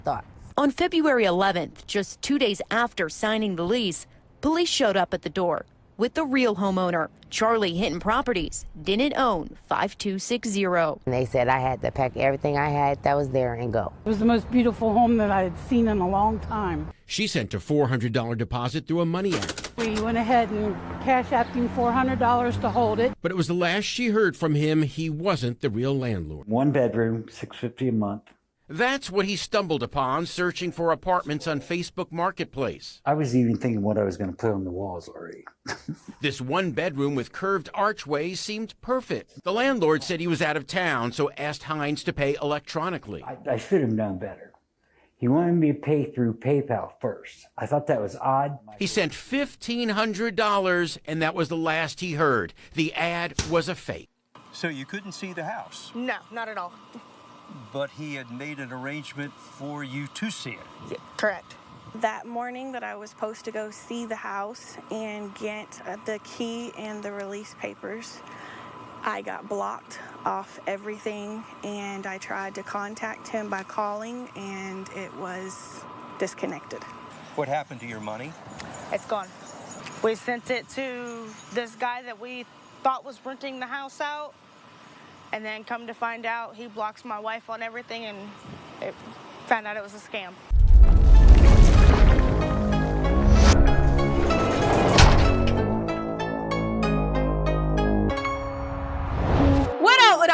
thoughts. On February 11th, just 2 days after signing the lease, police showed up at the door with the real homeowner. Charlie Hinton Properties didn't own 5260. And they said I had to pack everything I had that was there and go. It was the most beautiful home that I had seen in a long time. She sent a $400 deposit through a money app. We went ahead and cash apped him $400 to hold it. But it was the last she heard from him. He wasn't the real landlord. 1 bedroom, $650 a month. That's what he stumbled upon searching for apartments on Facebook Marketplace. I was even thinking what I was going to put on the walls already. This 1 bedroom with curved archways seemed perfect. The landlord said he was out of town, so asked Hines to pay electronically. I should have known better. He wanted me to pay through PayPal first. I thought that was odd. He sent $1,500, and that was the last he heard. The ad was a fake. So you couldn't see the house? No, not at all. But he had made an arrangement for you to see it? Yeah, correct. That morning that I was supposed to go see the house and get the key and the release papers, I got blocked off everything, and I tried to contact him by calling, and it was disconnected. What happened to your money? It's gone. We sent it to this guy that we thought was renting the house out, and then come to find out he blocks my wife on everything, and found out it was a scam.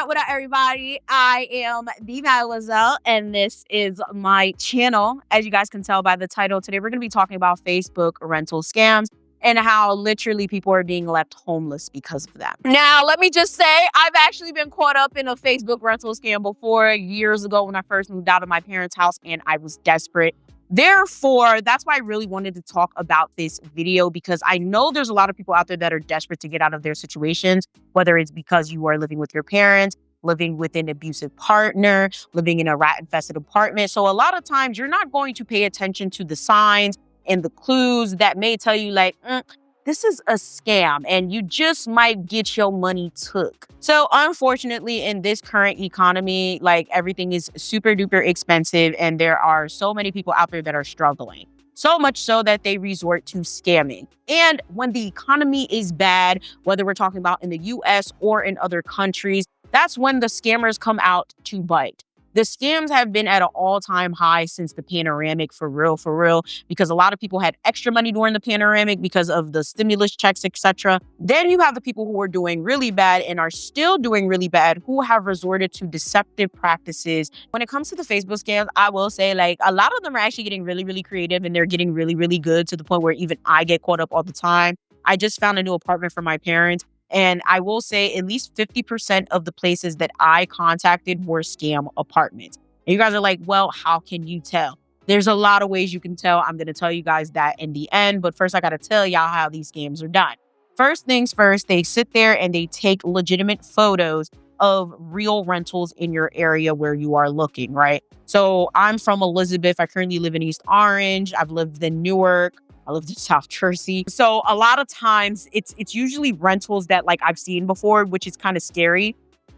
What up, everybody? I am the Mademoiselle, and this is my channel. As you guys can tell by the title, today we're going to be talking about Facebook rental scams and how literally people are being left homeless because of that. Now, let me just say, I've actually been caught up in a Facebook rental scam before, years ago when I first moved out of my parents' house and I was desperate. Therefore, that's why I really wanted to talk about this video, because I know there's a lot of people out there that are desperate to get out of their situations, whether it's because you are living with your parents, living with an abusive partner, living in a rat-infested apartment. So a lot of times you're not going to pay attention to the signs and the clues that may tell you like, this is a scam and you just might get your money took. So unfortunately, in this current economy, like everything is super duper expensive and there are so many people out there that are struggling. So much so that they resort to scamming. And when the economy is bad, whether we're talking about in the US or in other countries, that's when the scammers come out to bite. The scams have been at an all-time high since the pandemic, for real, because a lot of people had extra money during the pandemic because of the stimulus checks, etc. Then you have the people who are doing really bad and are still doing really bad, who have resorted to deceptive practices. When it comes to the Facebook scams, I will say like a lot of them are actually getting really, really creative, and they're getting really, really good to the point where even I get caught up all the time. I just found a new apartment for my parents. And I will say at least 50% of the places that I contacted were scam apartments. And you guys are like, well, how can you tell? There's a lot of ways you can tell. I'm going to tell you guys that in the end. But first, I got to tell y'all how these scams are done. First things first, they sit there and they take legitimate photos of real rentals in your area where you are looking, right? So I'm from Elizabeth. I currently live in East Orange. I've lived in Newark. I lived in South Jersey. So a lot of times it's usually rentals that like I've seen before, which is kind of scary.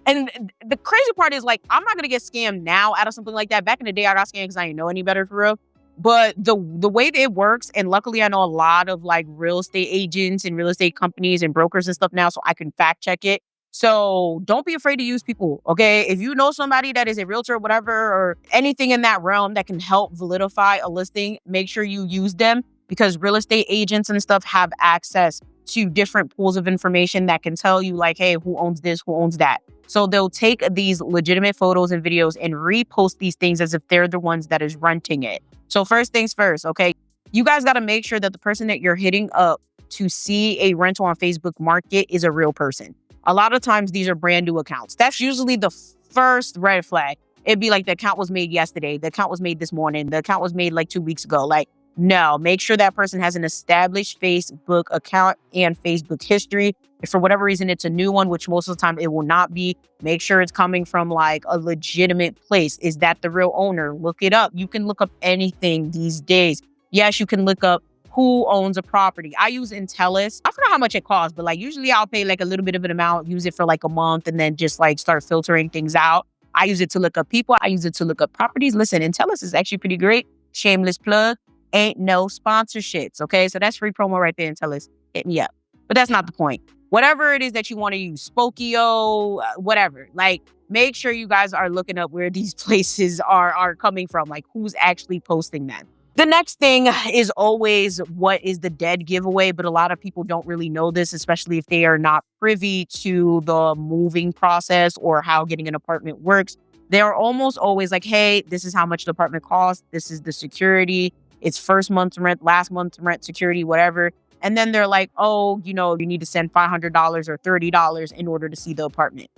And the crazy part is like, I'm not going to get scammed now out of something like that. Back in the day, I got scammed because I didn't know any better for real. But the way that it works, and luckily I know a lot of like real estate agents and real estate companies and brokers and stuff now, so I can fact check it. So don't be afraid to use people, okay? If you know somebody that is a realtor or whatever, or anything in that realm that can help validify a listing, make sure you use them. Because real estate agents and stuff have access to different pools of information that can tell you like, hey, who owns this, who owns that. So they'll take these legitimate photos and videos and repost these things as if they're the ones that is renting it. So first things first, okay? You guys got to make sure that the person that you're hitting up to see a rental on Facebook Market is a real person. A lot of times these are brand new accounts. That's usually the first red flag. It'd be like the account was made yesterday. The account was made this morning. The account was made like 2 weeks ago. Like, no, make sure that person has an established Facebook account and Facebook history. If for whatever reason it's a new one, which most of the time it will not be, make sure it's coming from like a legitimate place. Is that the real owner? Look it up. You can look up anything these days. Yes, you can look up who owns a property. I use Intellis. I forgot how much it costs, but like usually I'll pay like a little bit of an amount, use it for like a month, and then just like start filtering things out. I use it to look up people. I use it to look up properties. Listen, Intellis is actually pretty great. Shameless plug. Ain't no sponsorships, okay? So that's free promo right there, Intellis. Hit me up. But that's not the point. Whatever it is that you want to use, Spokio, whatever. Like, make sure you guys are looking up where these places are coming from, like who's actually posting them. The next thing is always what is the dead giveaway, but a lot of people don't really know this, especially if they are not privy to the moving process or how getting an apartment works. They're almost always like, hey, this is how much the apartment costs. This is the security. It's first month's rent, last month's rent, security, whatever. And then they're like, oh, you need to send $500 or $30 in order to see the apartment.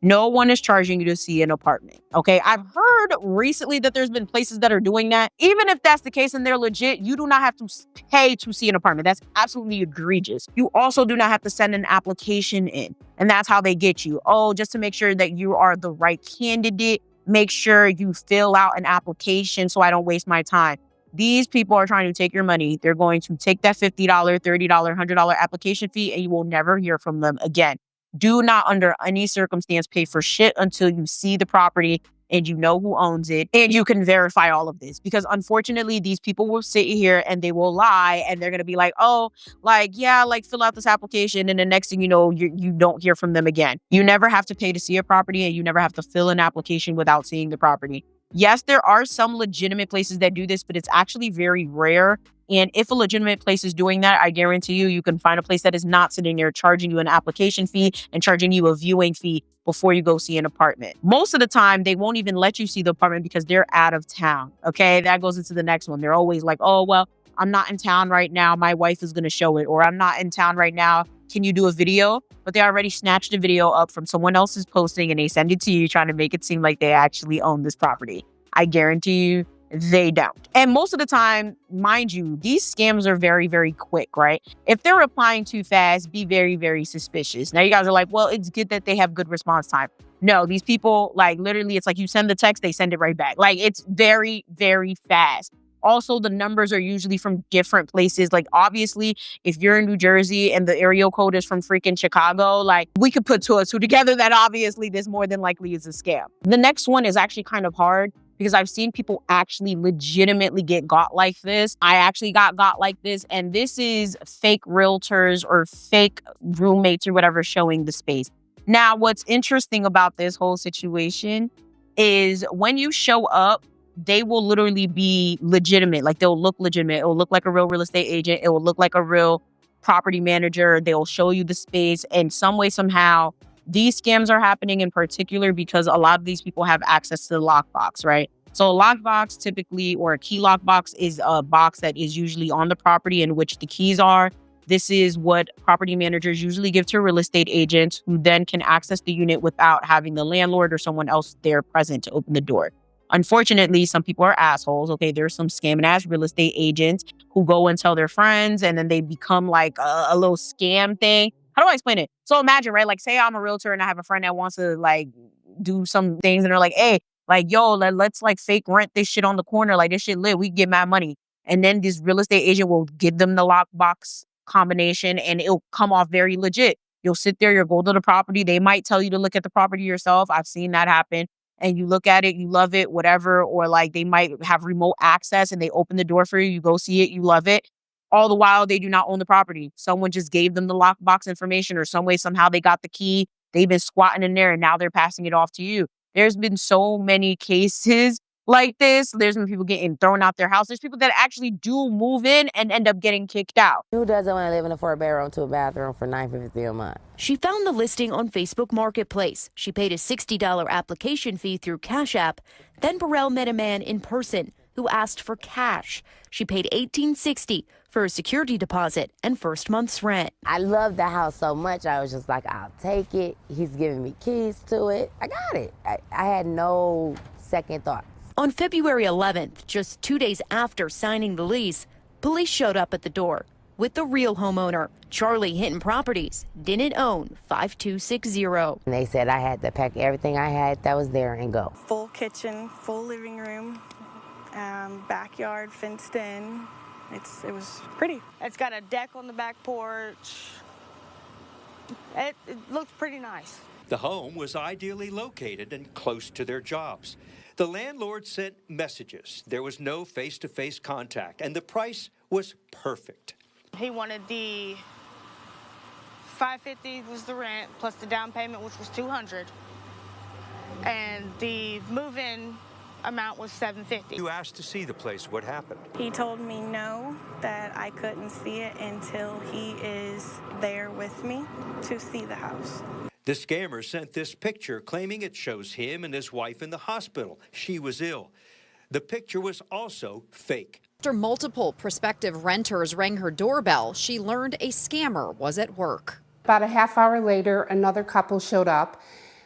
No one is charging you to see an apartment, okay? I've heard recently that there's been places that are doing that. Even if that's the case and they're legit, you do not have to pay to see an apartment. That's absolutely egregious. You also do not have to send an application in, and that's how they get you. Oh, just to make sure that you are the right candidate, make sure you fill out an application so I don't waste my time. These people are trying to take your money. They're going to take that $50, $30, $100 application fee, and you will never hear from them again. Do not, under any circumstance, pay for shit until you see the property and you know who owns it and you can verify all of this. Because unfortunately, these people will sit here and they will lie and they're going to be like, oh, like, yeah, like fill out this application. And the next thing you know, you don't hear from them again. You never have to pay to see a property and you never have to fill an application without seeing the property. Yes, there are some legitimate places that do this, but it's actually very rare. And if a legitimate place is doing that, I guarantee you can find a place that is not sitting there charging you an application fee and charging you a viewing fee before you go see an apartment. Most of the time, they won't even let you see the apartment because they're out of town. Okay, that goes into the next one. They're always like, oh, well, I'm not in town right now. My wife is going to show it. Or I'm not in town right now. Can you do a video? But they already snatched a video up from someone else's posting and they send it to you trying to make it seem like they actually own this property. I guarantee you, they don't. And most of the time, mind you, these scams are very, very quick, right? If they're replying too fast, be very, very suspicious. Now you guys are like, well, it's good that they have good response time. No, these people, like literally, it's like you send the text, they send it right back. Like it's very, very fast. Also, the numbers are usually from different places. Like obviously, if you're in New Jersey and the area code is from freaking Chicago, like we could put two and two together that obviously this more than likely is a scam. The next one is actually kind of hard because I've seen people actually legitimately get got like this. I actually got like this, and this is fake realtors or fake roommates or whatever showing the space. Now, what's interesting about this whole situation is when you show up, they will literally be legitimate. Like they'll look legitimate. It will look like a real real estate agent. It will look like a real property manager. They'll show you the space, and some way, somehow, these scams are happening in particular because a lot of these people have access to the lockbox, right? So a lockbox typically, or a key lockbox, is a box that is usually on the property in which the keys are. This is what property managers usually give to real estate agents who then can access the unit without having the landlord or someone else there present to open the door. Unfortunately, some people are assholes. Okay, there's some scamming ass real estate agents who go and tell their friends and then they become like a little scam thing. How do I explain it? So imagine, right? Like say I'm a realtor and I have a friend that wants to like do some things and they're like, hey, like, yo, let's like fake rent this shit on the corner. Like this shit lit. We can get mad money. And then this real estate agent will give them the lockbox combination and it'll come off very legit. You'll sit there, you'll go to the property. They might tell you to look at the property yourself. I've seen that happen. And you look at it, you love it, whatever. Or like they might have remote access and they open the door for you. You go see it, you love it. All the while, they do not own the property. Someone just gave them the lockbox information or some way, somehow they got the key. They've been squatting in there and now they're passing it off to you. There's been so many cases like this. There's been people getting thrown out their house. There's people that actually do move in and end up getting kicked out. Who doesn't want to live in a 4-bedroom, 2-bathroom for $950 a month? She found the listing on Facebook Marketplace. She paid a $60 application fee through Cash App. Then Burrell met a man in person who asked for cash. She paid $1,860 for a security deposit and first month's rent. I love the house so much, I was just like, I'll take it. He's giving me keys to it. I got it. I had no second thoughts. On February 11th, just 2 days after signing the lease, police showed up at the door with the real homeowner. Charlie Hinton Properties didn't own 5260. And they said I had to pack everything I had that was there and go. Full kitchen, full living room, backyard fenced in. It was pretty. It's got a deck on the back porch. It looks pretty nice. The home was ideally located and close to their jobs. The landlord sent messages. There was no face-to-face contact, and the price was perfect. He wanted the $550 was the rent plus the down payment, which was $200, and the move-in amount was $750. You asked to see the place. What happened? He told me no, that I couldn't see it until he is there with me to see the house. The scammer sent this picture claiming it shows him and his wife in the hospital. She was ill. The picture was also fake. After multiple prospective renters rang her doorbell, she learned a scammer was at work. About a half hour later, another couple showed up.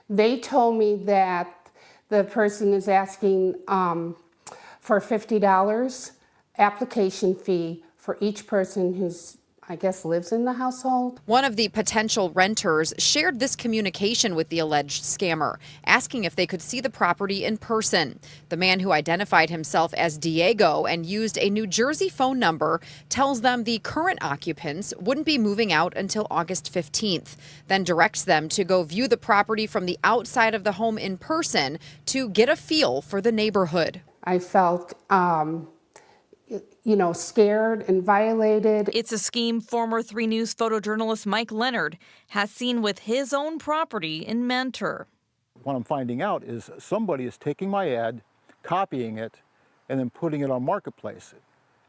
They told me that the person is asking for $50 application fee for each person who's, I guess, lives in the household. One of the potential renters shared this communication with the alleged scammer, asking if they could see the property in person. The man, who identified himself as Diego and used a New Jersey phone number, tells them the current occupants wouldn't be moving out until August 15th, then directs them to go view the property from the outside of the home in person to get a feel for the neighborhood. I felt scared and violated. It's a scheme former 3 News photojournalist Mike Leonard has seen with his own property in Mentor. What I'm finding out is somebody is taking my ad, copying it, and then putting it on Marketplace.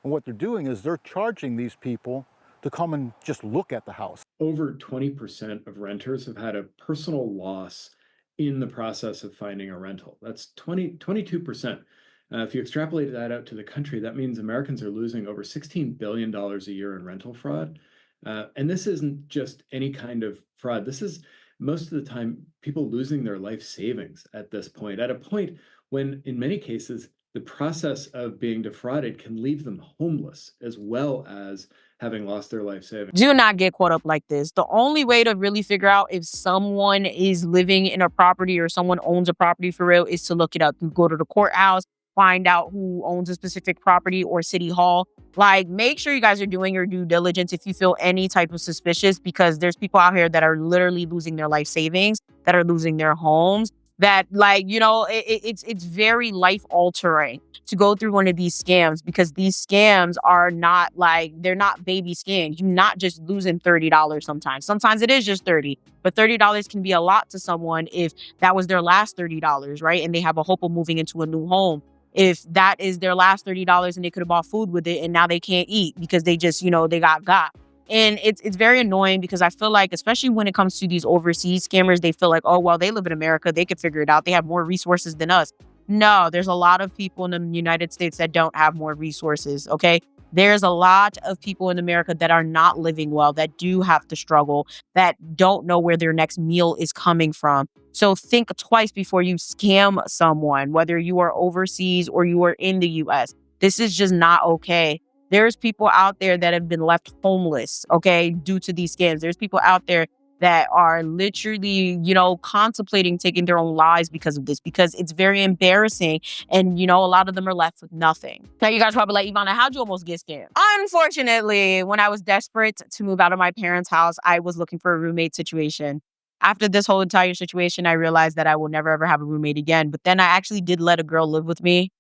And what they're doing is they're charging these people to come and just look at the house. Over 20% of renters have had a personal loss in the process of finding a rental. That's 22%. If you extrapolate that out to the country, that means Americans are losing over $16 billion a year in rental fraud. And this isn't just any kind of fraud. This is most of the time people losing their life savings at this point, at a point when, in many cases, the process of being defrauded can leave them homeless as well as having lost their life savings. Do not get caught up like this. The only way to really figure out if someone is living in a property or someone owns a property for real is to look it up. You go to the courthouse, find out who owns a specific property or city hall. Like, make sure you guys are doing your due diligence if you feel any type of suspicious, because there's people out here that are literally losing their life savings, that are losing their homes, that it's very life altering to go through one of these scams, because these scams are not they're not baby scams. You're not just losing $30 sometimes. Sometimes it is just $30, but $30 can be a lot to someone if that was their last $30, right? And they have a hope of moving into a new home. If that is their last $30 and they could have bought food with it and now they can't eat because they just, they got. And it's very annoying, because I feel like, especially when it comes to these overseas scammers, they feel like, oh, well, they live in America, they could figure it out. They have more resources than us. No, there's a lot of people in the United States that don't have more resources, okay? There's a lot of people in America that are not living well, that do have to struggle, that don't know where their next meal is coming from. So think twice before you scam someone, whether you are overseas or you are in the U.S. This is just not okay. There's people out there that have been left homeless, okay, due to these scams. There's people out there that are literally, contemplating taking their own lives because of this, because it's very embarrassing. And, a lot of them are left with nothing. Now, you guys probably like, Yvana, how'd you almost get scammed? Unfortunately, when I was desperate to move out of my parents' house, I was looking for a roommate situation. After this whole entire situation, I realized that I will never, ever have a roommate again. But then I actually did let a girl live with me.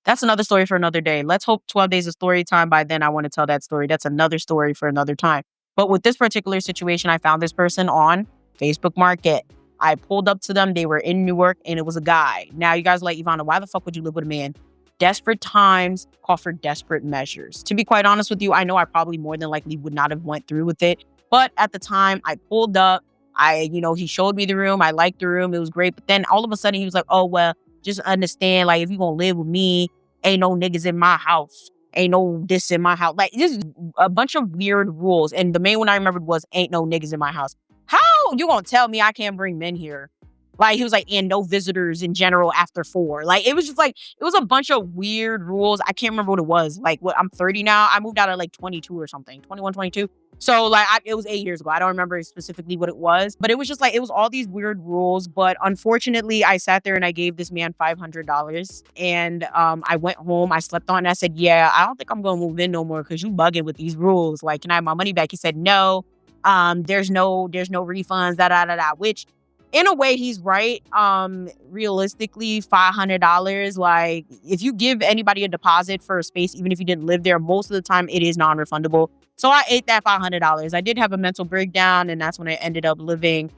That's another story for another day. Let's hope 12 days of story time. By then, I want to tell that story. That's another story for another time. But with this particular situation, I found this person on Facebook Market. I pulled up to them. They were in Newark, and it was a guy. Now, you guys are like, Yvana, why the fuck would you live with a man? Desperate times call for desperate measures. To be quite honest with you, I know I probably more than likely would not have went through with it. But at the time, I pulled up. He showed me the room. I liked the room. It was great. But then all of a sudden, he was like, oh, well, just understand, like, if you're going to live with me, ain't no niggas in my house. Ain't no this in my house. Like, this is a bunch of weird rules. And the main one I remembered was, ain't no niggas in my house. How you gonna tell me I can't bring men here? Like, he was like, and no visitors in general after 4. Like, it was just like, it was a bunch of weird rules. I can't remember what it was. Like, I'm 30 now. I moved out at like 22 or something, 21, 22. So like, it was 8 years ago. I don't remember specifically what it was, but it was just like, it was all these weird rules. But unfortunately, I sat there and I gave this man $500. And I went home, I slept on it, and I said, yeah, I don't think I'm going to move in no more because you bugging with these rules. Like, can I have my money back? He said, no, there's no refunds, which in a way, he's right. Realistically, $500, like if you give anybody a deposit for a space, even if you didn't live there, most of the time it is non-refundable. So I ate that $500. I did have a mental breakdown, and that's when I ended up living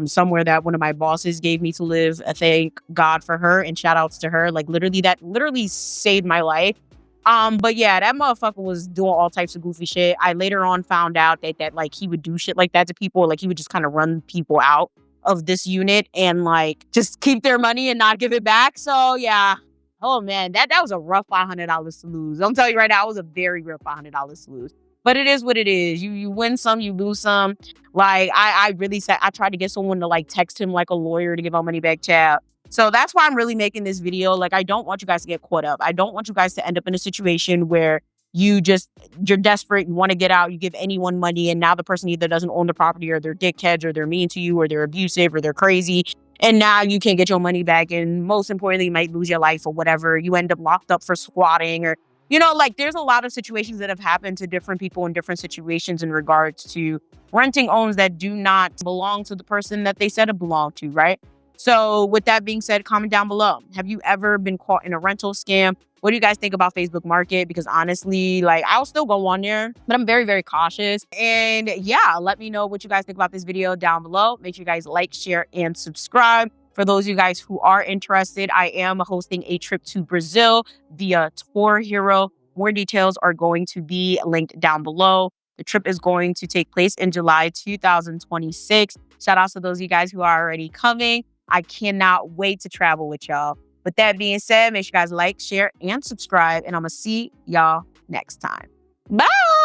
somewhere that one of my bosses gave me to live. Thank God for her, and shout outs to her. Like that literally saved my life. But yeah, that motherfucker was doing all types of goofy shit. I later on found out that like he would do shit like that to people. Like he would just kind of run people out of this unit and like just keep their money and not give it back. So yeah. Oh man, that was a rough $500 to lose. I'm telling you right now, it was a very rough $500 to lose. But it is what it is. You win some, you lose some. Like I really said, I tried to get someone to like text him like a lawyer to give our money back, child. So that's why I'm really making this video. Like, I don't want you guys to get caught up. I don't want you guys to end up in a situation where you're desperate, you want to get out, you give anyone money, and now the person either doesn't own the property, or they're dickheads, or they're mean to you, or they're abusive, or they're crazy. And now you can't get your money back. And most importantly, you might lose your life or whatever. You end up locked up for squatting, or, like there's a lot of situations that have happened to different people in different situations in regards to renting homes that do not belong to the person that they said it belonged to, right? So with that being said, comment down below. Have you ever been caught in a rental scam? What do you guys think about Facebook Market? Because honestly, like I'll still go on there, but I'm very, very cautious. And yeah, let me know what you guys think about this video down below. Make sure you guys like, share, and subscribe. For those of you guys who are interested, I am hosting a trip to Brazil via Tour Hero. More details are going to be linked down below. The trip is going to take place in July 2026. Shout out to those of you guys who are already coming. I cannot wait to travel with y'all. With that being said, make sure you guys like, share, and subscribe. And I'm going to see y'all next time. Bye!